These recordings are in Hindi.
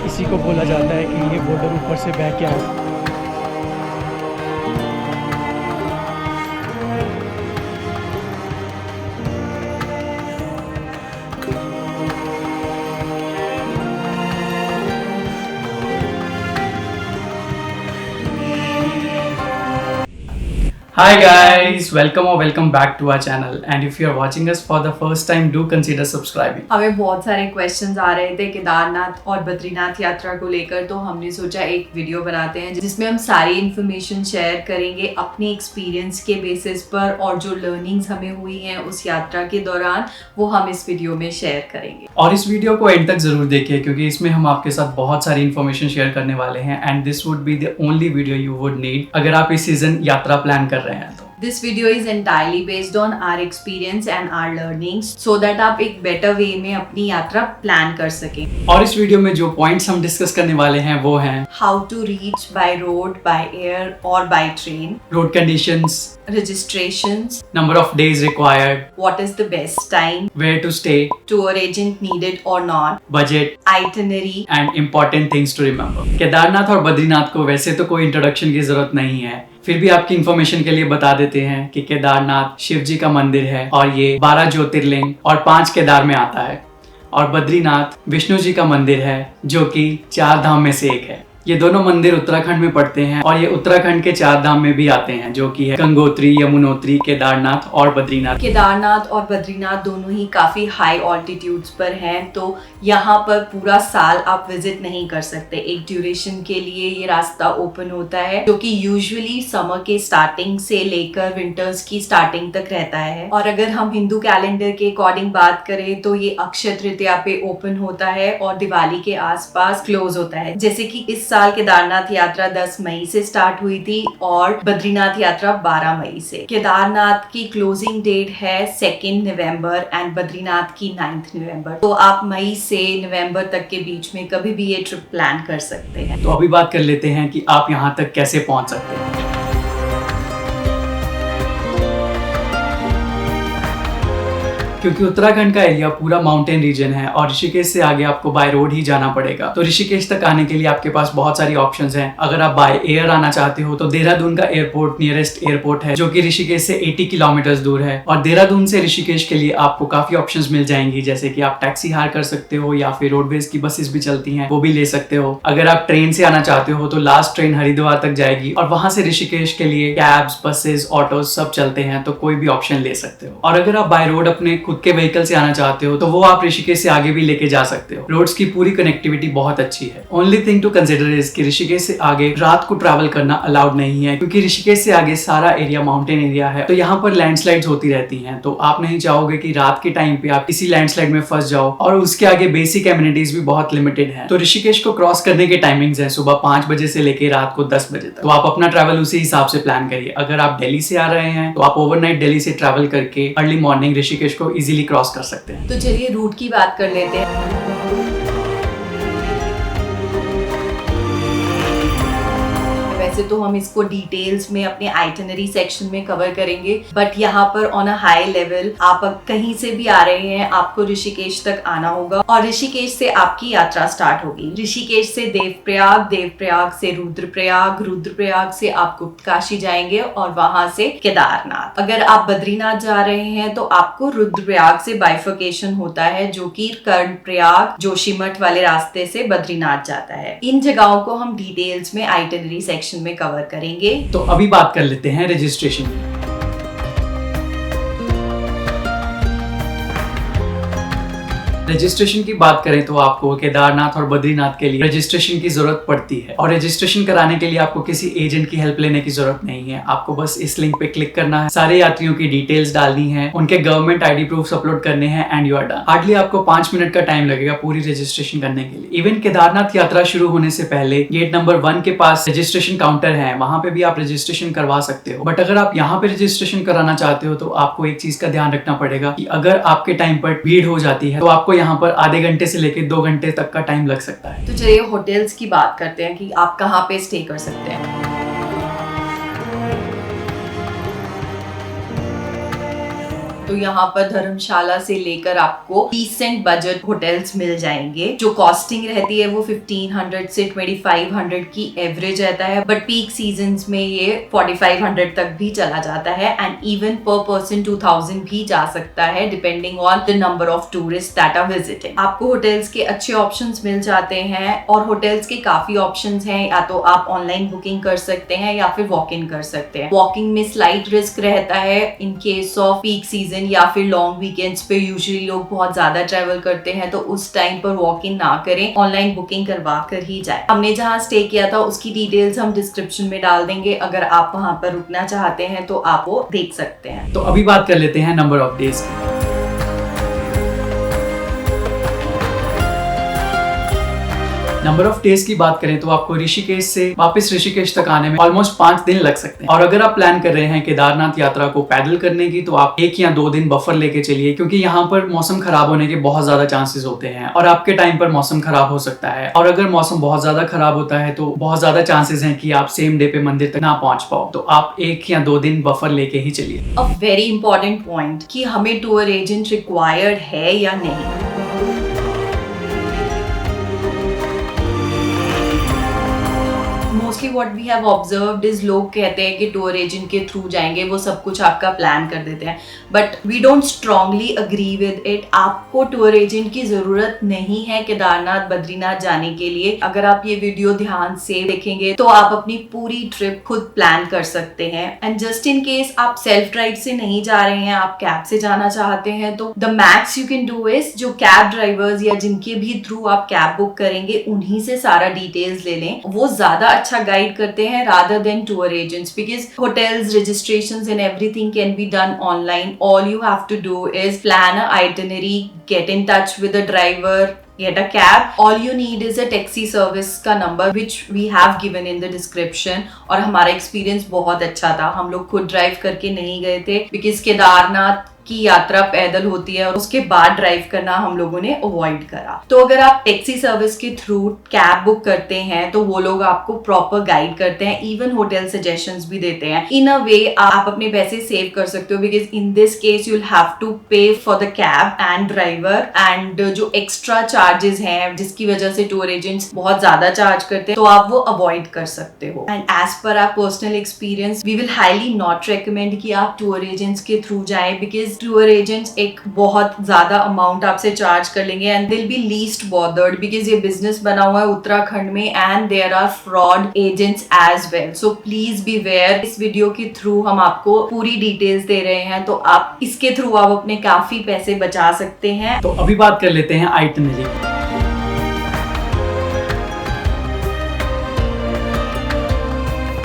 इसी को बोला जाता है कि ये बॉर्डर ऊपर से बह के आए। Hi guys, welcome or welcome back to our channel, and if you are watching us for the first time, do consider subscribing. हमें बहुत सारे क्वेश्चंस आ रहे थे केदारनाथ और बद्रीनाथ यात्रा को लेकर, तो हमने सोचा एक वीडियो बनाते हैं जिसमें हम सारी इन्फॉर्मेशन शेयर करेंगे अपने एक्सपीरियंस के बेसिस पर, और जो लर्निंग्स हमें हुई हैं उस यात्रा के दौरान वो हम इस वीडियो में शेयर करेंगे। और इस वीडियो को एंड तक जरूर देखिए क्योंकि इसमें हम आपके साथ बहुत सारी इन्फॉर्मेशन शेयर करने वाले हैं, and this would be the only video you would need अगर आप इस सीजन यात्रा प्लान कर रहे हैं तो। This video is entirely based on our experience and our learnings so that आप एक better way में अपनी यात्रा प्लान कर सकें। और इस वीडियो में जो पॉइंट्स हम डिस्कस करने वाले हैं वो हैं How to reach by road, by air or by train, road conditions, registrations, number of days required, what is the best time, where to stay, tour agent needed or not, budget itinerary, and important things to remember. Kedarnath और बद्रीनाथ को वैसे तो कोई इंट्रोडक्शन की जरूरत नहीं है, फिर भी आपकी इन्फॉर्मेशन के लिए बता देते हैं कि केदारनाथ शिव जी का मंदिर है और ये 12 ज्योतिर्लिंग और 5 केदार में आता है, और बद्रीनाथ विष्णु जी का मंदिर है जो कि 4 धाम में से एक है। ये दोनों मंदिर उत्तराखंड में पड़ते हैं और ये उत्तराखंड के 4 धाम में भी आते हैं जो कि है गंगोत्री, यमुनोत्री, केदारनाथ और बद्रीनाथ। केदारनाथ और बद्रीनाथ दोनों ही काफी हाई ऑल्टीट्यूड्स पर हैं, तो यहाँ पर पूरा साल आप विजिट नहीं कर सकते। एक ड्यूरेशन के लिए ये रास्ता ओपन होता है जो कि यूजुअली समर के स्टार्टिंग से लेकर विंटर्स की स्टार्टिंग तक रहता है। और अगर हम हिंदू कैलेंडर के अकॉर्डिंग बात करें तो ये अक्षय तृतीया पे ओपन होता है और दिवाली के आसपास क्लोज होता है। जैसे कि इस साल केदारनाथ यात्रा 10 मई से स्टार्ट हुई थी और बद्रीनाथ यात्रा 12 मई से। केदारनाथ की क्लोजिंग डेट है 2 नवंबर एंड बद्रीनाथ की 9 नवंबर। तो आप मई से नवंबर तक के बीच में कभी भी ये ट्रिप प्लान कर सकते हैं। तो अभी बात कर लेते हैं कि आप यहाँ तक कैसे पहुँच सकते हैं। क्योंकि उत्तराखंड का एरिया पूरा माउंटेन रीजन है और ऋषिकेश से आगे आपको बाय रोड ही जाना पड़ेगा, तो ऋषिकेश तक आने के लिए आपके पास बहुत सारी ऑप्शंस हैं। अगर आप बाय एयर आना चाहते हो तो देहरादून का एयरपोर्ट नियरेस्ट एयरपोर्ट है जो कि ऋषिकेश से 80 किलोमीटर दूर है, और देहरादून से ऋषिकेश के लिए आपको काफी ऑप्शंस मिल जाएंगी, जैसे कि आप टैक्सी हायर कर सकते हो या फिर रोडवेज की बसेस भी चलती हैं वो भी ले सकते हो। अगर आप ट्रेन से आना चाहते हो तो लास्ट ट्रेन हरिद्वार तक जाएगी और वहां से ऋषिकेश के लिए कैब्स, बसेस, ऑटोज सब चलते हैं, तो कोई भी ऑप्शन ले सकते हो। और अगर आप बाय रोड अपने खुद के व्हीकल से आना चाहते हो तो वो आप ऋषिकेश से आगे भी लेके जा सकते हो। रोड्स की पूरी कनेक्टिविटी बहुत अच्छी है। Only thing to consider is कि ऋषिकेश से आगे रात को ट्रैवल करना अलाउड नहीं है, क्योंकि ऋषिकेश से आगे सारा एरिया माउंटेन एरिया है, तो यहाँ पर लैंडस्लाइड्स होती रहती हैं। तो आप नहीं चाहोगे कि रात के टाइम पे आप किसी लैंडस्लाइड में फंस जाओ, और उसके आगे बेसिक एमिनिटीज भी बहुत लिमिटेड है। तो ऋषिकेश को क्रॉस करने के टाइमिंग्स है सुबह 5 बजे से लेके रात को 10 बजे तक। तो आप अपना ट्रैवल उसी हिसाब से प्लान करिए। अगर आप दिल्ली से आ रहे हैं तो आप ओवरनाइट दिल्ली से ट्रैवल करके अर्ली मॉर्निंग ऋषिकेश को इजीली क्रॉस कर सकते हैं। तो चलिए रूट की बात कर लेते हैं। वैसे तो हम इसको डिटेल्स में अपने आइटिनरी सेक्शन में कवर करेंगे, बट यहाँ पर ऑन अ हाई लेवल आप कहीं से भी आ रहे हैं आपको ऋषिकेश तक आना होगा, और ऋषिकेश से आपकी यात्रा स्टार्ट होगी। ऋषिकेश से देवप्रयाग, देवप्रयाग से रुद्रप्रयाग, रुद्रप्रयाग से आप गुप्तकाशी जाएंगे और वहां से केदारनाथ। अगर आप बद्रीनाथ जा रहे हैं तो आपको रुद्रप्रयाग से बाइफर्केशन होता है जो कि कर्णप्रयाग, जोशीमठ वाले रास्ते से बद्रीनाथ जाता है। इन जगहों को हम डिटेल्स में आइटिनरी सेक्शन में कवर करेंगे। तो अभी बात कर लेते हैं रजिस्ट्रेशन की। रजिस्ट्रेशन की बात करें तो आपको केदारनाथ और बद्रीनाथ के लिए रजिस्ट्रेशन की जरूरत पड़ती है, और रजिस्ट्रेशन कराने के लिए आपको किसी एजेंट की हेल्प लेने की जरूरत नहीं है। आपको बस इस लिंक पे क्लिक करना है, सारे यात्रियों की डिटेल्स डालनी है, उनके गवर्नमेंट आईडी प्रूफ अपलोड करने हैं, and you are done. Hardly आपको 5 मिनट का टाइम लगेगा पूरी रजिस्ट्रेशन करने के लिए। इवन केदारनाथ यात्रा शुरू होने से पहले गेट नंबर 1 के पास रजिस्ट्रेशन काउंटर है, वहां पे भी आप रजिस्ट्रेशन करवा सकते हो। बट अगर आप यहाँ पे रजिस्ट्रेशन कराना चाहते हो तो आपको एक चीज का ध्यान रखना पड़ेगा कि अगर आपके टाइम पर भीड़ हो जाती है तो आपको यहाँ पर आधे घंटे से लेकर 2 घंटे तक का टाइम लग सकता है। तो चलिए होटल्स की बात करते हैं कि आप कहाँ पे स्टे कर सकते हैं। तो यहाँ पर धर्मशाला से लेकर आपको डिसेंट बजट होटल्स मिल जाएंगे। जो कॉस्टिंग रहती है वो 1500 से 2500 की एवरेज रहता है, बट पीक सीजन्स में ये 4500 तक भी चला जाता है एंड इवन पर पर्सन 2000 भी जा सकता है depending on the number of tourist that are visiting. आपको होटल्स के अच्छे ऑप्शंस मिल जाते हैं और होटल्स के काफी ऑप्शंस हैं, या तो आप ऑनलाइन बुकिंग कर सकते हैं या फिर वॉक इन कर सकते हैं। वॉकिंग में स्लाइट रिस्क रहता है in case off peak season या फिर लॉन्ग वीकेंड्स पे यूजुअली लोग बहुत ज्यादा ट्रेवल करते हैं, तो उस टाइम पर वॉक इन ना करें, ऑनलाइन बुकिंग करवा कर ही जाए। हमने जहाँ स्टे किया था उसकी डिटेल्स हम डिस्क्रिप्शन में डाल देंगे, अगर आप वहाँ पर रुकना चाहते हैं तो आप वो देख सकते हैं। तो अभी बात कर लेते हैं नंबर ऑफ डेज की। नंबर ऑफ डेज की बात करें तो आपको ऋषिकेश से वापस ऋषिकेश तक आने में ऑलमोस्ट 5 दिन लग सकते हैं। और अगर आप प्लान कर रहे हैं केदारनाथ यात्रा को पैदल करने की, तो आप 1 या 2 दिन बफर लेके चलिए, क्योंकि यहाँ पर मौसम खराब होने के बहुत ज्यादा चांसेस होते हैं और आपके टाइम पर मौसम खराब हो सकता है। और अगर मौसम बहुत ज्यादा खराब होता है तो बहुत ज्यादा चांसेस हैं कि आप सेम डे पे मंदिर तक ना पहुंच पाओ, तो आप 1 या 2 दिन बफर लेके ही चलिए। अ वेरी इंपॉर्टेंट पॉइंट कि हमें टूर एजेंट रिक्वायर्ड है या नहीं। Mostly what we have observed is लोग कहते हैं कि टूर एजेंट के थ्रू जाएंगे, वो सब कुछ आपका प्लान कर देते हैं, but we don't strongly agree with it. आपको टूर एजेंट की जरूरत नहीं है केदारनाथ बद्रीनाथ जाने के लिए। अगर आप ये वीडियो ध्यान से देखेंगे तो आप अपनी पूरी ट्रिप खुद प्लान कर सकते हैं। एंड जस्ट इन केस आप सेल्फ ड्राइव से नहीं जा रहे हैं, आप कैब से जाना चाहते हैं, तो the max you can do is जो कैब ड्राइवर्स या जिनके भी थ्रू आप कैब बुक करेंगे उन्हीं से सारा डिटेल्स ले लें। वो ज्यादा अच्छा गाइड करते हैं rather than tour agents, because hotels registrations and everything can be done online. All you have to do is plan an itinerary, get in touch with the driver, get a cab. All you need is a taxi service का number which we have given in the description। और हमारा एक्सपीरियंस बहुत अच्छा था, हम लोग खुद ड्राइव करके नहीं गए थे बिकॉज केदारनाथ की यात्रा पैदल होती है और उसके बाद ड्राइव करना हम लोगों ने अवॉइड करा। तो अगर आप टैक्सी सर्विस के थ्रू कैब बुक करते हैं तो वो लोग आपको प्रॉपर गाइड करते हैं, इवन होटल सजेशंस भी देते हैं। इन अ वे आप अपने पैसे सेव कर सकते हो, because in this case you will have to pay for the cab and driver, and जो एक्स्ट्रा चार्जेस हैं जिसकी वजह से टूर एजेंट्स बहुत ज्यादा चार्ज करते हैं, तो आप वो अवॉइड कर सकते हो। And as per our personal experience we will highly not recommend कि आप टूर एजेंट्स के थ्रू जाएं, बिकॉज टूर एजेंट्स एक बहुत ज्यादा अमाउंट आपसे चार्ज कर लेंगे and they will be least bothered, because ये बिजनेस बना हुआ है उत्तराखंड में and there are fraud agents as well. So please be aware. इस वीडियो के थ्रू हम आपको पूरी डिटेल्स दे रहे हैं, तो आप इसके थ्रू आप अपने काफी पैसे बचा सकते हैं। तो अभी बात कर लेते हैं आइटिनरी।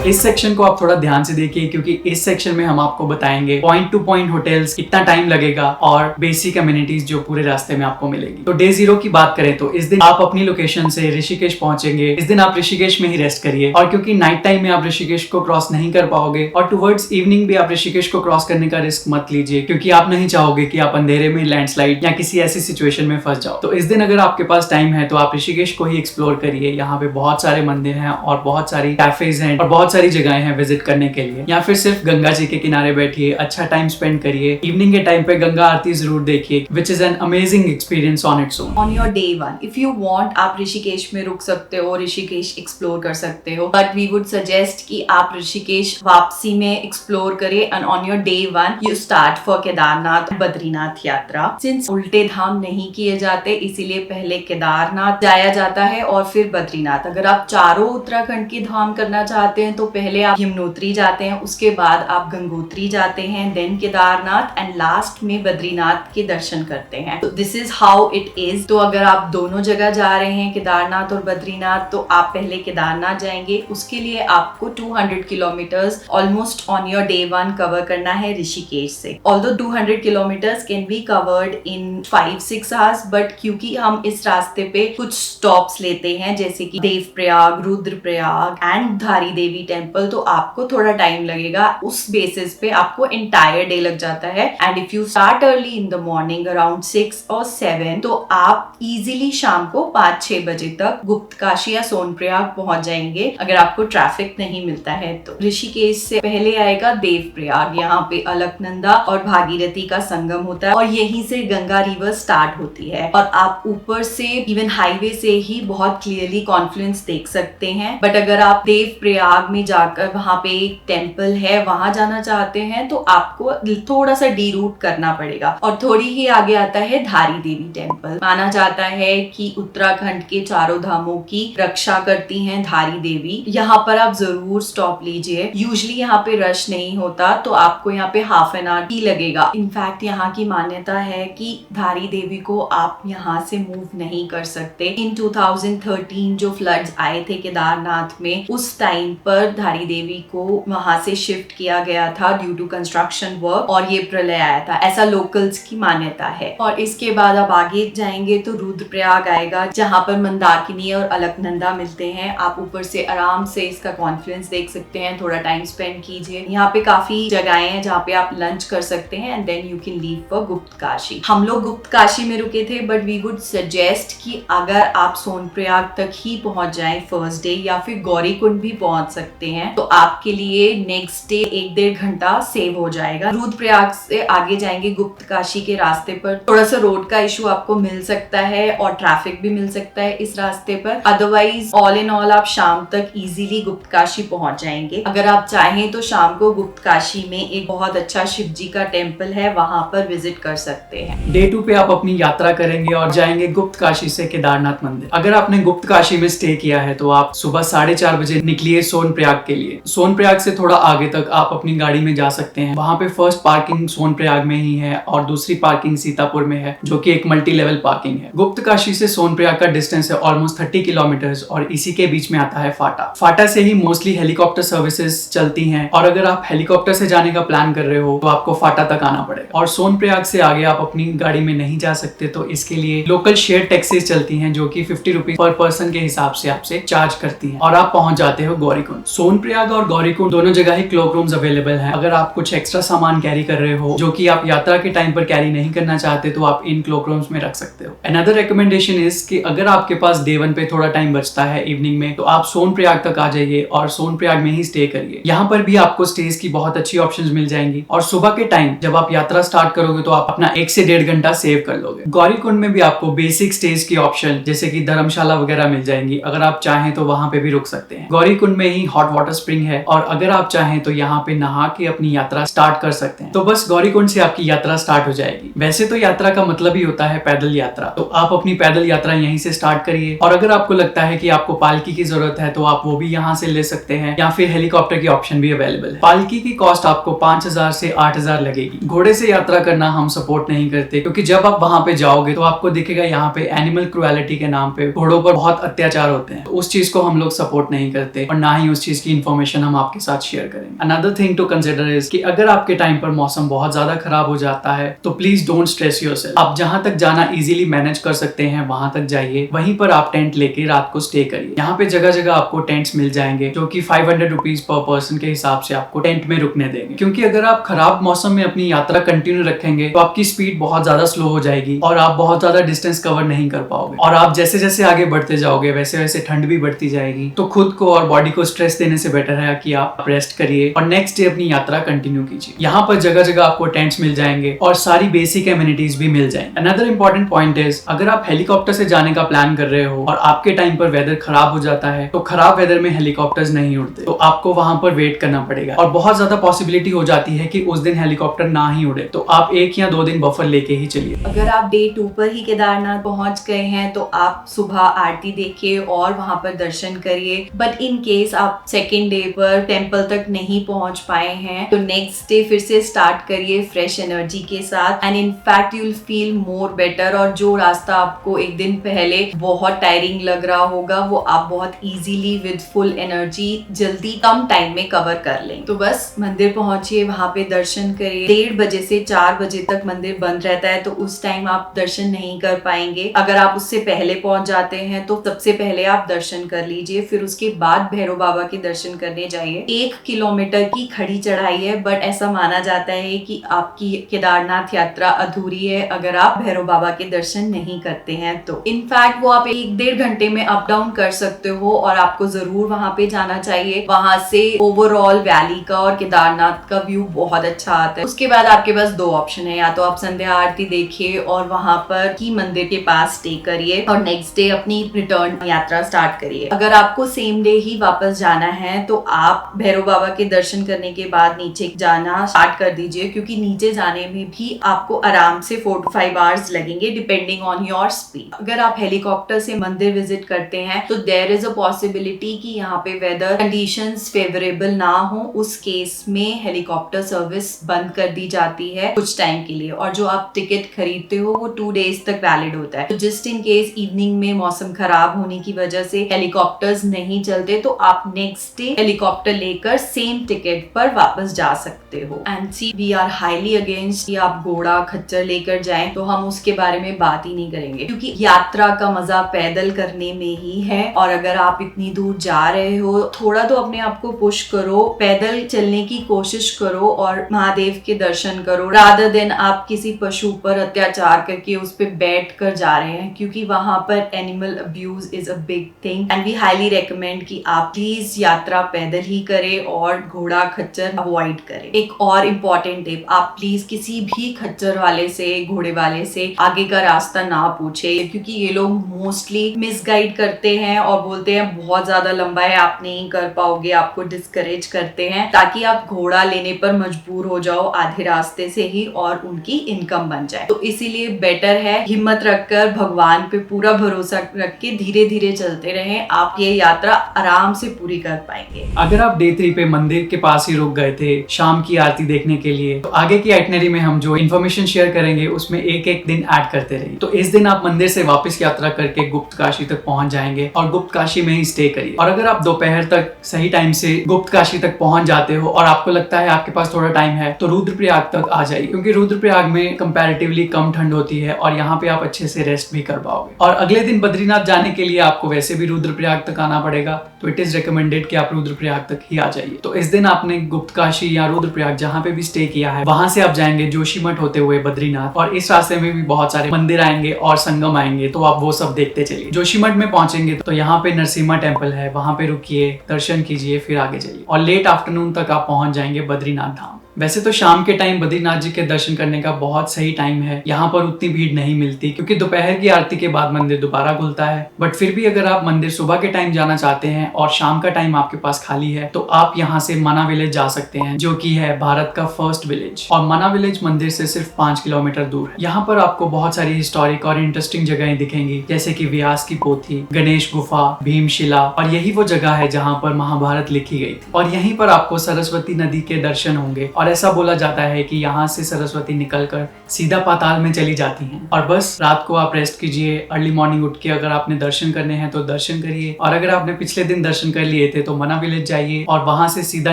इस सेक्शन को आप थोड़ा ध्यान से देखिए, क्योंकि इस सेक्शन में हम आपको बताएंगे पॉइंट टू पॉइंट होटल्स, कितना टाइम लगेगा और बेसिक अम्यूनिटीज जो पूरे रास्ते में आपको मिलेगी। तो डे 0 की बात करें तो इस दिन आप अपनी लोकेशन से ऋषिकेश पहुंचेंगे। इस दिन आप ऋषिकेश में ही रेस्ट करिए, और क्योंकि नाइट टाइम में आप ऋषिकेश को क्रॉस नहीं कर पाओगे और टुवर्ड्स इवनिंग भी आप ऋषिकेश को क्रॉस करने का रिस्क मत लीजिए, क्योंकि आप नहीं चाहोगे कि आप अंधेरे में लैंडस्लाइड या किसी ऐसी सिचुएशन में फंस जाओ। तो इस दिन अगर आपके पास टाइम है तो आप ऋषिकेश को ही एक्सप्लोर करिए। यहाँ पे बहुत सारे मंदिर हैं और बहुत सारी कैफेज हैं और बहुत सारी जगहें हैं विजिट करने के लिए, या फिर सिर्फ गंगा जी के किनारे बैठिए, अच्छा टाइम स्पेंड करिए। इवनिंग के टाइम पे गंगा आरती जरूर देखिए, which is an amazing experience on its own. On your day 1 if you want आप ऋषिकेश में रुक सकते हो, ऋषिकेश एक्सप्लोर कर सकते हो, बट वी वुड सजेस्ट कि आप ऋषिकेश वापसी में एक्सप्लोर करें and on your day 1 you start for Kedarnath Badrinath यात्रा। सिंस उल्टे धाम नहीं किए जाते, इसीलिए पहले केदारनाथ जाया जाता है और फिर बद्रीनाथ। अगर आप चारों उत्तराखंड की धाम करना चाहते हैं तो पहले आप यमुनोत्री जाते हैं, उसके बाद आप गंगोत्री जाते हैं, देन केदारनाथ एंड लास्ट में बद्रीनाथ के दर्शन करते हैं। तो this is how it is. तो अगर आप दोनों जगह जा रहे हैं, केदारनाथ और बद्रीनाथ, तो आप पहले केदारनाथ जाएंगे। उसके लिए आपको 200 kilometres almost on your day 1 cover करना है ऋषिकेश से। Although 200 kilometres can be covered in 5-6 hours, but क्योंकि हम इस रास्ते पे कुछ स्टॉप्स लेते हैं जैसे कि देवप्रयाग, रुद्रप्रयाग एंड धारी देवी टेम्पल तो आपको थोड़ा टाइम लगेगा, उस बेसिस पे आपको एंटायर डे लग जाता है। And if you start early in the morning around 6 और 7 तो आप इजीली शाम को 5-6 बजे तक गुप्तकाशी या सोनप्रयाग पहुंच जाएंगे, अगर आपको ट्रैफिक नहीं मिलता है तो। ऋषिकेश से पहले आएगा देवप्रयाग। यहाँ पे अलकनंदा और भागीरथी का संगम होता है और यहीं से गंगा रिवर स्टार्ट होती है और आप ऊपर से इवन हाईवे से ही बहुत क्लियरली कॉन्फ्लुएंस देख सकते हैं। बट अगर आप देवप्रयाग में जाकर वहाँ पे एक टेम्पल है वहां जाना चाहते हैं तो आपको थोड़ा सा डी रूट करना पड़ेगा। और थोड़ी ही आगे आता है धारी देवी टेम्पल। माना जाता है कि उत्तराखंड के चारों धामों की रक्षा करती हैं धारी देवी। यहाँ पर आप जरूर स्टॉप लीजिए। यूजुअली यहाँ पे रश नहीं होता तो आपको यहाँ पे हाफ एन आवर ही लगेगा। इनफैक्ट यहाँ की मान्यता है कि धारी देवी को आप यहाँ से मूव नहीं कर सकते। इन 2013 जो फ्लड्स आए थे केदारनाथ में, उस टाइम पर धारी देवी को वहां से शिफ्ट किया गया था ड्यू टू कंस्ट्रक्शन वर्क और ये प्रलय आया था, ऐसा लोकल्स की मान्यता है। और इसके बाद आप आगे जाएंगे तो रुद्रप्रयाग आएगा जहाँ पर मंदाकिनी और अलकनंदा मिलते हैं। आप ऊपर से आराम से इसका कॉन्फ्लुएंस देख सकते हैं, थोड़ा टाइम स्पेंड कीजिए। यहाँ पे काफी जगहें हैं जहाँ पे आप लंच कर सकते हैं and then you can leave for Guptkashi. हम लोग गुप्तकाशी में रुके थे बट वी वुड सजेस्ट कि अगर आप सोनप्रयाग तक ही पहुंच जाएं फर्स्ट डे या फिर गौरीकुंड भी पहुंच सकते हैं तो आपके लिए नेक्स्ट डे 1-1.5 घंटा सेव हो जाएगा। रुद्रप्रयाग से आगे जाएंगे गुप्तकाशी के रास्ते पर थोड़ा सा रोड का इशू आपको मिल सकता है और ट्रैफिक भी मिल सकता है इस रास्ते पर। अदरवाइज ऑल इन ऑल आप शाम तक इजीली गुप्तकाशी पहुंच जाएंगे। अगर आप चाहें तो शाम को गुप्तकाशी में एक बहुत अच्छा शिव जी का टेम्पल है, वहां पर विजिट कर सकते हैं। डे 2 पे आप अपनी यात्रा करेंगे और जाएंगे गुप्तकाशी से केदारनाथ मंदिर। अगर आपने गुप्तकाशी में स्टे किया है तो आप सुबह 4:30 बजे निकलिए सोनप्रयाग के लिए। सोनप्रयाग से थोड़ा आगे तक आप अपनी गाड़ी में जा सकते हैं। वहां पे फर्स्ट पार्किंग सोनप्रयाग में ही है और दूसरी पार्किंग सीतापुर में है जो कि एक मल्टी लेवल पार्किंग है। गुप्तकाशी से सोनप्रयाग का डिस्टेंस है ऑलमोस्ट 30 किलोमीटर्स और इसी के बीच में आता है फाटा। फाटा से ही मोस्टली हेलीकॉप्टर सर्विसेज चलती हैं और अगर आप हेलीकॉप्टर से जाने का प्लान कर रहे हो तो आपको फाटा तक आना पड़ेगा। और सोनप्रयाग से आगे आप अपनी गाड़ी में नहीं जा सकते तो इसके लिए लोकल शेयर टैक्सीज चलती हैं जो कि 50 रुपीज पर पर्सन के हिसाब से आपसे चार्ज करती हैं और आप पहुंच जाते हो गौरीकुंड। सोनप्रयाग और गौरीकुंड दोनों जगह ही क्लोक रूम्स अवेलेबल हैं। अगर आप कुछ एक्स्ट्रा सामान कैरी कर रहे हो जो कि आप यात्रा के टाइम पर कैरी नहीं करना चाहते तो आप इन क्लोक रूम्स में रख सकते हो। अनदर रिकमेंडेशन इज कि अगर आपके पास डे 1 पे थोड़ा टाइम बचता है इवनिंग में तो आप सोनप्रयाग तक आ जाइए और सोनप्रयाग में ही स्टे करिए। यहाँ पर भी आपको स्टेज की बहुत अच्छी ऑप्शंस मिल जाएंगी और सुबह के टाइम जब आप यात्रा स्टार्ट करोगे तो आप अपना 1 से 1.5 घंटा सेव कर लोगे। गौरीकुंड में भी आपको बेसिक स्टेज की ऑप्शन जैसे कि धर्मशाला वगैरह मिल जाएंगी। अगर आप चाहें तो वहां पे भी रुक सकते हैं। गौरीकुंड में ही हॉट वाटर स्प्रिंग है और अगर आप चाहें तो यहाँ पे नहा के अपनी यात्रा स्टार्ट कर सकते हैं। तो बस गौरीकुंड से आपकी यात्रा स्टार्ट हो जाएगी। वैसे तो यात्रा का मतलब ही होता है पैदल यात्रा, तो आप अपनी पैदल यात्रा यहीं से स्टार्ट करिए और अगर आपको लगता है कि आपको पालकी की जरूरत है तो आप वो भी यहाँ से ले सकते हैं या फिर हेलीकॉप्टर की ऑप्शन भी अवेलेबल है। पालकी की कॉस्ट आपको 5,000 से 8,000 लगेगी। घोड़े से यात्रा करना हम सपोर्ट नहीं करते क्योंकि जब आप वहां पे जाओगे तो आपको दिखेगा यहाँ पे एनिमल क्रुएलिटी के नाम पे घोड़ों पर बहुत अत्याचार होते हैं। तो उस चीज को हम लोग सपोर्ट नहीं करते और ना ही उस चीज की इन्फॉर्मेशन हम आपके साथ शेयर करेंगे। Another thing to consider is कि अगर आपके टाइम पर मौसम बहुत ज्यादा खराब हो जाता है तो प्लीज डोंट स्ट्रेस योरसेल्फ। आप जहां तक जाना इजीली मैनेज कर सकते हैं वहां तक जाइए, वहीं पर आप टेंट लेके रात को स्टे करिए। यहाँ पे जगह जगह आपको टेंट्स मिल जाएंगे जो कि 500 रुपीज पर पर्सन के हिसाब से आपको टेंट में रुकने देंगे। क्योंकि अगर आप खराब मौसम में अपनी यात्रा कंटिन्यू रखेंगे तो आपकी स्पीड बहुत ज्यादा स्लो हो जाएगी और आप बहुत ज्यादा डिस्टेंस कवर नहीं कर पाओगे और आप जैसे जैसे आगे बढ़ते जाओगे वैसे वैसे ठंड भी बढ़ती जाएगी। तो खुद को और बॉडी को स्ट्रेस देने से बेटर है कि आप रेस्ट करिए और नेक्स्ट डे अपनी यात्रा कंटिन्यू कीजिए। यहाँ पर जगह जगह आपको टेंट्स मिल जाएंगे और सारी बेसिक एमिनिटीज भी मिल जाएंगे। अनदर इंपॉर्टेंट पॉइंट इज अगर आप हेलीकॉप्टर से जाने का प्लान कर रहे हो और आपके टाइम पर वेदर खराब हो जाता है तो खराब वेदर में हेलीकॉप्टर्स नहीं उड़ते, तो आपको वहां पर वेट करना पड़ेगा और बहुत ज्यादा पॉसिबिलिटी हो जाती है कि उस दिन हेलीकॉप्टर ना ही उड़े। तो आप 1 या 2 दिन बफर लेके ही चलिए। अगर आप डे 2 पर ही केदारनाथ पहुंच गए हैं तो आप सुबह आरती देखिए और वहां पर दर्शन करिए। बट इन केस आप सेकेंड डे पर टेम्पल तक नहीं पहुंच पाए हैं तो नेक्स्ट डे फिर से स्टार्ट करिए फ्रेश एनर्जी के साथ and in fact you will feel more better. और जो रास्ता आपको एक दिन पहले बहुत टायरिंग लग रहा होगा वो आप बहुत इजीली विद फुल एनर्जी जल्दी कम टाइम में कवर कर लें। तो बस मंदिर पहुंचिए, वहां पे दर्शन करिए। 1:30 बजे से 4 बजे तक मंदिर बंद रहता है तो उस टाइम आप दर्शन नहीं कर पाएंगे। अगर आप उससे पहले पहुंच जाते हैं तो सबसे पहले आप दर्शन कर लीजिए, फिर उसके बाद भैरव बाबा के दर्शन करने जाइए। 1 किलोमीटर की खड़ी चढ़ाई है, बट ऐसा माना जाता है कि आपकी केदारनाथ यात्रा अधूरी है अगर आप भैरव बाबा के दर्शन नहीं करते हैं। तो इनफैक्ट वो आप 1-1.5 घंटे में अप डाउन कर सकते हो और आपको जरूर वहां पे जाना चाहिए। वहां से ओवरऑल वैली का और केदारनाथ का व्यू बहुत अच्छा आता है। उसके बाद आपके पास 2 ऑप्शन है, या तो आप संध्या आरती देखिए और वहां पर ही मंदिर के पास स्टे करिए और नेक्स्ट डे अपनी रिटर्न यात्रा स्टार्ट करिए। अगर आपको सेम डे ही वापस जाना है तो आप भैरव बाबा के दर्शन करने के बाद नीचे जाना स्टार्ट कर दीजिए, क्योंकि नीचे जाने में भी आपको आराम से 4 to 5 आवर्स लगेंगे डिपेंडिंग ऑन योर स्पीड। अगर आप हेलीकॉप्टर से मंदिर विजिट करते हैं तो देयर इज अ पॉसिबिलिटी कि यहाँ पे वेदर कंडीशंस फेवरेबल ना हो, उस केस में हेलीकॉप्टर सर्विस बंद कर दी जाती है कुछ टाइम के लिए, और जो आप टिकट खरीदते हो वो 2 डेज तक वैलिड होता है। तो जस्ट इन केस इवनिंग में मौसम खराब होने की वजह से हेलीकॉप्टर्स नहीं चलते तो आप नेक्स्ट डे हेलीकॉप्टर लेकर सेम टिकट पर वापस जा सकते हो। And see we are highly against कि आप घोड़ा खच्चर लेकर जाएं, तो हम उसके बारे में बात ही नहीं करेंगे, क्योंकि यात्रा का मजा पैदल करने में ही है। और अगर आप इतनी दूर जा रहे हो, थोड़ा तो अपने आप को पुश करो, पैदल चलने की कोशिश करो और महादेव के दर्शन करो, रादर देन आप किसी पशु पर अत्याचार करके उस पर बैठ कर जा रहे हैं, क्योंकि वहां पर animal abuse is a big thing. And we highly recommend कि आप प्लीज यात्रा पैदल ही करें और घोड़ा खच्चर अवॉइड करें। एक और इम्पोर्टेंट टिप, आप प्लीज किसी भी खच्चर वाले से, घोड़े वाले से आगे का रास्ता ना पूछे, क्योंकि ये लोग मोस्टली मिसगाइड करते हैं और बोलते हैं बहुत ज्यादा लंबा है, आप नहीं कर पाओगे, आपको डिस्करेज करते हैं ताकि आप घोड़ा लेने पर मजबूर हो जाओ आधे रास्ते से ही और उनकी इनकम बन जाए। तो इसीलिए बेटर है हिम्मत रखकर भगवान पे पूरा भरोसा रख के धीरे धीरे चलते रहें, आप ये यात्रा आराम से पूरी कर पाएंगे। अगर आप डे 3 पे मंदिर के पास ही रुक गए थे शाम की आरती देखने के लिए, तो आगे की आइटनरी में हम जो इन्फॉर्मेशन शेयर करेंगे उसमें एक दिन ऐड करते रहिए। तो इस दिन आप मंदिर से वापस यात्रा करके गुप्त काशी तक पहुंच जाएंगे और गुप्त काशी में ही स्टे करिए। और अगर आप दोपहर तक सही टाइम से गुप्त काशी तक पहुंच जाते हो और आपको लगता है आपके पास थोड़ा टाइम है, तो रुद्रप्रयाग तक आ जाइए, क्योंकि रुद्रप्रयाग में कंपैरेटिवली कम ठंड होती है और यहाँ पे आप अच्छे से रेस्ट भी कर पाओगे। और अगले दिन बद्रीनाथ जाने के लिए आपको वैसे भी रुद्रप्रयाग तक आना पड़ेगा, तो इट इज रिकमेंडेड कि आप रुद्रप्रयाग तक ही आ जाइए। तो इस दिन आपने गुप्त काशी या रुद्रप्रयाग जहाँ पे भी स्टे किया है, वहां से आप जाएंगे जोशीमठ होते हुए बद्रीनाथ, और इस रास्ते में भी बहुत सारे मंदिर आएंगे और संगम आएंगे, तो आप वो सब देखते चलिए। जोशीमठ में पहुंचेंगे तो यहाँ पे नरसिम्हा टेम्पल है, वहां पे रुकिए, दर्शन कीजिए, फिर आगे जाइए और लेट आफ्टरनून तक आप पहुंच जाएंगे बद्रीनाथ धाम। वैसे तो शाम के टाइम बद्रीनाथ जी के दर्शन करने का बहुत सही टाइम है, यहाँ पर उतनी भीड़ नहीं मिलती क्योंकि दोपहर की आरती के बाद मंदिर दोबारा खुलता है। बट फिर भी अगर आप मंदिर सुबह के टाइम जाना चाहते हैं और शाम का टाइम आपके पास खाली है, तो आप यहाँ से मना विलेज जा सकते हैं, जो कि है भारत का फर्स्ट विलेज। और मना विलेज मंदिर से सिर्फ 5 किलोमीटर दूर है। यहाँ पर आपको बहुत सारी हिस्टोरिक और इंटरेस्टिंग जगहें दिखेंगी, जैसे कि व्यास की पोथी, गणेश गुफा, भीमशिला, और यही वो जगह है जहाँ पर महाभारत लिखी गई थी। और यहीं पर आपको सरस्वती नदी के दर्शन होंगे और ऐसा बोला जाता है कि यहाँ से सरस्वती निकलकर सीधा पाताल में चली जाती हैं। और बस रात को आप रेस्ट कीजिए, अर्ली मॉर्निंग उठ के अगर आपने दर्शन करने हैं तो दर्शन करिए, और अगर आपने पिछले दिन दर्शन कर लिए थे तो मना विलेज जाइए और वहां से सीधा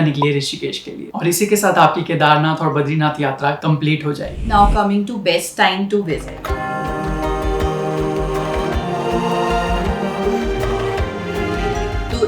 निकलिए ऋषिकेश के लिए। और इसी के साथ आपकी केदारनाथ और बद्रीनाथ यात्रा कंप्लीट हो जाएगी। Now coming to best time to visit.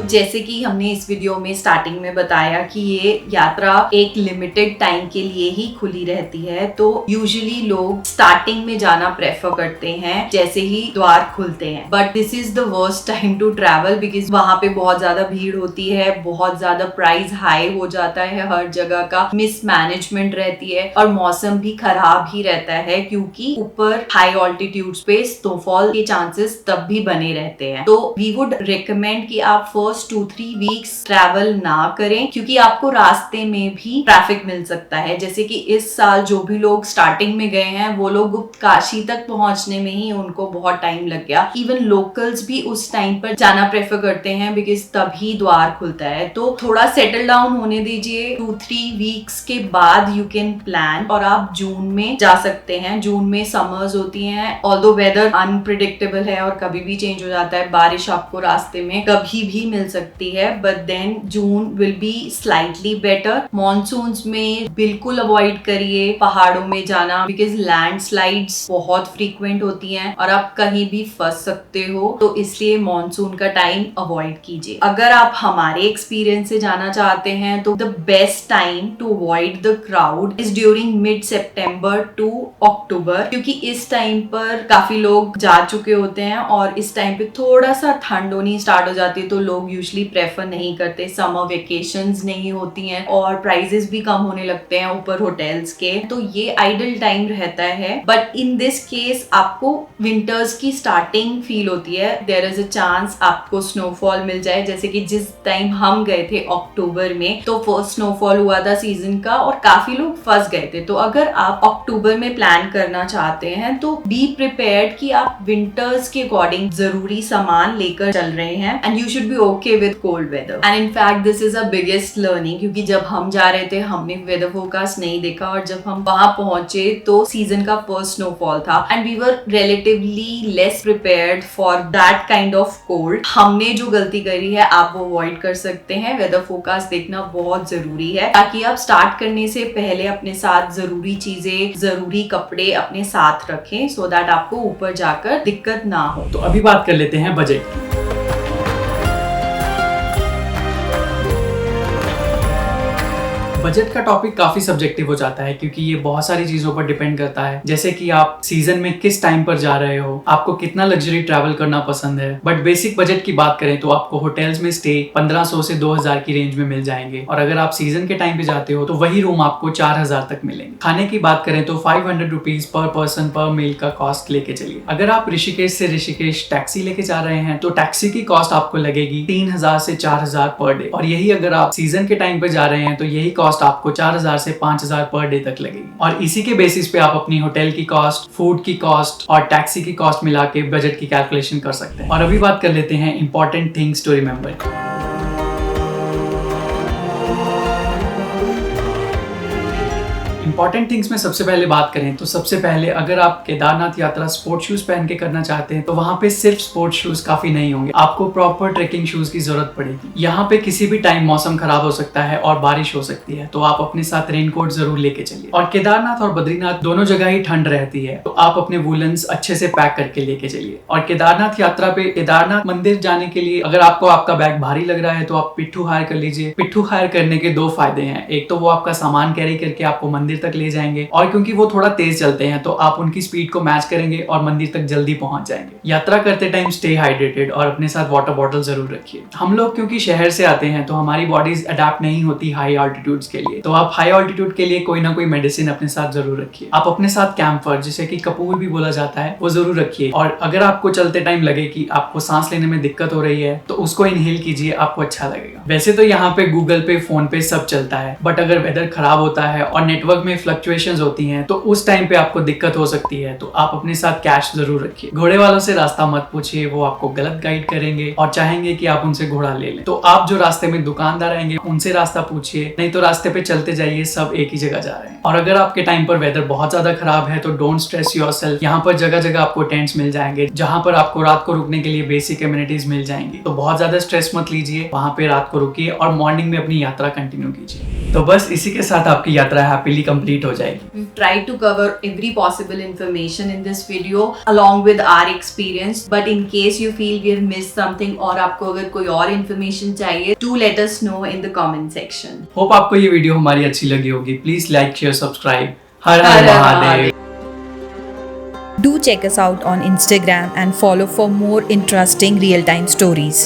जैसे कि हमने इस वीडियो में स्टार्टिंग में बताया कि ये यात्रा एक लिमिटेड टाइम के लिए ही खुली रहती है, तो यूजुअली लोग स्टार्टिंग में जाना प्रेफर करते हैं जैसे ही द्वार खुलते हैं। But this is the worst time to travel, because वहां पे बहुत ज्यादा भीड़ होती है, बहुत ज्यादा प्राइस हाई हो जाता है, हर जगह का मिसमैनेजमेंट रहती है और मौसम भी खराब ही रहता है, क्योंकि ऊपर हाई ऑल्टीट्यूड्स पे स्नोफॉल के चांसेस तब भी बने रहते हैं। तो वी वुड रिकमेंड कि आप फर्स्ट 2-3 वीक्स ट्रैवल ना करें, क्योंकि आपको रास्ते में भी ट्रैफिक मिल सकता है। जैसे कि इस साल जो भी लोग स्टार्टिंग में गए हैं वो लोग गुप्त काशी तक पहुंचने में ही उनको बहुत टाइम लग गया। इवन लोकल्स भी उस टाइम पर जाना प्रेफर करते हैं बिकॉज तभी द्वार खुलता है। तो थोड़ा सेटल डाउन होने दीजिए, 2-3 वीक्स के बाद यू कैन प्लान, और आप जून में जा सकते हैं। जून में समर्स होती हैं, ऑल्दो वेदर अनप्रिडिक्टेबल है और कभी भी चेंज हो जाता है, बारिश आपको रास्ते में कभी भी मिल मिल सकती है, but then June will be slightly better. Monsoons में बिल्कुल अवॉइड करिए पहाड़ों में जाना, बिकॉज लैंडस्लाइड्स बहुत फ्रीक्वेंट होती हैं और आप कहीं भी फंस सकते हो, तो इसलिए मॉनसून का टाइम अवॉइड कीजिए। अगर आप हमारे एक्सपीरियंस से जाना चाहते हैं तो the best time to avoid the crowd is during mid September to October, क्योंकि इस टाइम पर काफी लोग जा चुके होते हैं और इस टाइम पे थोड़ा सा ठंड होनी स्टार्ट हो जाती है, तो लोग यूजुअली प्रेफर नहीं करते। समर वेकेशंस नहीं होती हैं और प्राइजेस भी कम होने लगते हैं ऊपर होटल्स के, तो ये आइडल टाइम रहता है। बट इन दिस केस आपको विंटर्स की स्टार्टिंग फील होती है, देयर इज अ चांस आपको स्नोफॉल मिल जाए, जैसे कि जिस टाइम हम गए थे अक्टूबर में, तो फर्स्ट स्नोफॉल हुआ था सीजन का और काफी लोग फंस गए थे। तो अगर आप अक्टूबर में प्लान करना चाहते हैं तो बी प्रिपेयर्ड कि आप विंटर्स के अकॉर्डिंग जरूरी सामान लेकर चल रहे हैं, and you should be okay with cold weather. And in fact this is a biggest learning, क्योंकि जब हम जा रहे थे हमने वेदर फोरकास्ट नहीं देखा और जब हम वहां पहुंचे तो सीजन का फर्स्ट स्नोफॉल था and we were relatively less prepared for that kind of cold. हमने जो गलती करी है आप वो अवॉइड कर सकते हैं। वेदर फोरकास्ट देखना बहुत जरूरी है ताकि आप स्टार्ट करने से पहले अपने साथ जरूरी चीजें, जरूरी कपड़े अपने साथ रखें, सो दैट आपको ऊपर जाकर दिक्कत ना हो। तो अभी बात कर लेते हैं बजट की। बजट का टॉपिक काफी सब्जेक्टिव हो जाता है क्योंकि ये बहुत सारी चीजों पर डिपेंड करता है, जैसे कि आप सीजन में किस टाइम पर जा रहे हो, आपको कितना लग्जरी ट्रैवल करना पसंद है। बट बेसिक बजट की बात करें तो आपको होटल्स में स्टे 1500 से 2000 की रेंज में मिल जाएंगे, और अगर आप सीजन के टाइम पे जाते हो तो वही रूम आपको 4000 तक मिलेंगे। खाने की बात करें तो 500 रुपीज पर पर्सन पर मील का कॉस्ट लेके चलिए। अगर आप ऋषिकेश से ऋषिकेश टैक्सी लेके जा रहे हैं तो टैक्सी की कॉस्ट आपको लगेगी 3000 से 4000 पर डे, और यही अगर आप सीजन के टाइम पे जा रहे हैं तो यही कॉस्ट आपको 4000 से 5000 पर डे तक लगेगी। और इसी के बेसिस पे आप अपनी होटल की कॉस्ट, फूड की कॉस्ट और टैक्सी की कॉस्ट मिला के बजट की कैलकुलेशन कर सकते हैं। और अभी बात कर लेते हैं important things to remember. Important things में सबसे पहले बात करें तो सबसे पहले अगर आप केदारनाथ यात्रा स्पोर्ट्स शूज पहन के करना चाहते हैं तो वहां पे सिर्फ स्पोर्ट्स शूज काफी नहीं होंगे, आपको प्रॉपर ट्रेकिंग शूज की जरूरत पड़ेगी। यहाँ पे किसी भी टाइम मौसम खराब हो सकता है और बारिश हो सकती है, तो आप अपने साथ रेनकोट जरूर लेके चलिए। और केदारनाथ और बद्रीनाथ दोनों जगह ही ठंड रहती है, तो आप अपने वूलन्स अच्छे से पैक करके लेके चलिए। और केदारनाथ यात्रा पे केदारनाथ मंदिर जाने के लिए अगर आपको आपका बैग भारी लग रहा है तो आप पिट्ठू हायर कर लीजिए। पिट्ठू हायर करने के दो फायदे हैं, एक तो वो आपका सामान कैरी करके आपको मंदिर तक ले जाएंगे, और क्योंकि वो थोड़ा तेज चलते हैं तो आप उनकी स्पीड को मैच करेंगे और मंदिर तक जल्दी पहुंच जाएंगे। यात्रा करते टाइम स्टे हाइड्रेटेड और अपने साथ वाटर बॉटल जरूर रखिए। हम लोग क्योंकि शहर से आते हैं तो हमारी बॉडीज अडेप्ट नहीं होती हाई ऑल्टीट्यूड्स के लिए, तो आप हाई ऑल्टीट्यूड के लिए कोई ना कोई मेडिसिन अपने साथ जरूर रखिए। आप अपने साथ कैम्फर, जिसे कि कपूर भी बोला जाता है, वो जरूर रखिए। और अगर आपको चलते टाइम लगे कि आपको सांस लेने में दिक्कत हो रही है तो उसको इनहेल कीजिए, आपको अच्छा लगेगा। वैसे तो यहाँ पे गूगल पे, फोन पे सब चलता है, बट अगर वेदर खराब होता है और नेटवर्क में फ्लक्चुएशंस होती हैं तो उस टाइम पे आपको दिक्कत हो सकती है, तो आप अपने साथ कैश जरूर रखिए। घोड़े वालों से रास्ता मत पूछिए, वो आपको गलत गाइड करेंगे और चाहेंगे कि आप उनसे घोड़ा ले लें। तो आप जो रास्ते में दुकानदार आएंगे उनसे रास्ता पूछिए, नहीं तो रास्ते पे चलते जाइए, सब एक ही जगह जा रहे हैं। और अगर आपके टाइम पर वेदर बहुत ज्यादा खराब है तो डोंट स्ट्रेस योरसेल्फ। यहाँ पर जगह जगह आपको टेंट्स मिल जाएंगे जहाँ पर आपको रात को रुकने के लिए बेसिक एमिनिटीज मिल जाएंगी, तो बहुत ज्यादा स्ट्रेस मत लीजिए, वहाँ पे रात को रुकिए और मॉर्निंग में अपनी यात्रा कंटिन्यू कीजिए। तो बस इसी के साथ आपकी यात्रा हैप्पीली कंप्लीट हो जाएगी। Try to cover every possible information in this video along with our experience, but in case you feel we have missed something और आपको अगर कोई और information चाहिए, do let us know in the comment section. Hope आपको ये वीडियो हमारी अच्छी लगी होगी। Please like, share, subscribe. Her her Mahadev. Do check us out on Instagram and follow for more interesting real-time stories.